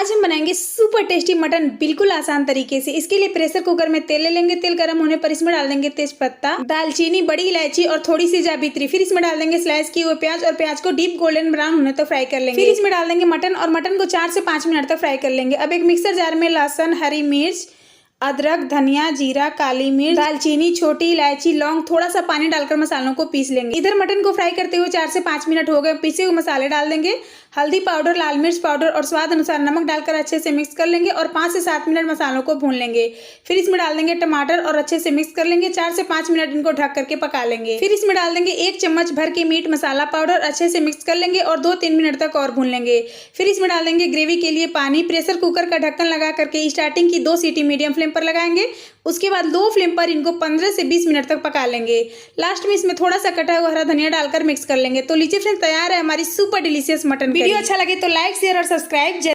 आज हम बनाएंगे सुपर टेस्टी मटन बिल्कुल आसान तरीके से। इसके लिए प्रेशर कुकर में तेल ले लेंगे। तेल गर्म होने पर इसमें डाल देंगे तेज पत्ता, दालचीनी, बड़ी इलायची और थोड़ी सी जावित्री। फिर इसमें डाल देंगे स्लाइस किए हुए प्याज और प्याज को डीप गोल्डन ब्राउन होने तक फ्राई कर लेंगे। फिर इसमें डाल देंगे मटन और मटन को 4 से 5 मिनट तक फ्राई कर लेंगे। अब एक मिक्सर जार में लहसुन, हरी मिर्च, अदरक, धनिया, जीरा, काली मिर्च, दालचीनी, छोटी इलायची, लौंग, थोड़ा सा पानी डालकर मसालों को पीस लेंगे। इधर मटन को फ्राई करते हुए 4 से 5 मिनट हो गए। पीसे हुए मसाले डाल देंगे। हल्दी पाउडर, लाल मिर्च पाउडर और स्वाद अनुसार नमक डालकर अच्छे से मिक्स कर लेंगे और 5 से 7 मिनट मसालों को भून लेंगे। फिर इसमें डाल देंगे टमाटर और अच्छे से मिक्स कर लेंगे। 4 से 5 मिनट इनको ढक करके पका लेंगे। फिर इसमें डाल देंगे 1 चम्मच भर के मीट मसाला पाउडर, अच्छे से मिक्स कर लेंगे और 2-3 मिनट तक और भून लेंगे। फिर इसमें डाल देंगे ग्रेवी के लिए पानी। प्रेशर कुकर का ढक्कन लगा करके स्टार्टिंग की 2 सीटी मीडियम फ्लेम पर लगाएंगे। उसके बाद लो फ्लेम पर इनको 15 से 20 मिनट तक पका लेंगे। लास्ट में इसमें थोड़ा सा कटा हुआ हरा धनिया डालकर मिक्स कर लेंगे। तो लीजिए फ्रेंड्स, तैयार है हमारी super delicious mutton curry. Video अच्छा लगे तो लाइक, शेयर और सब्सक्राइब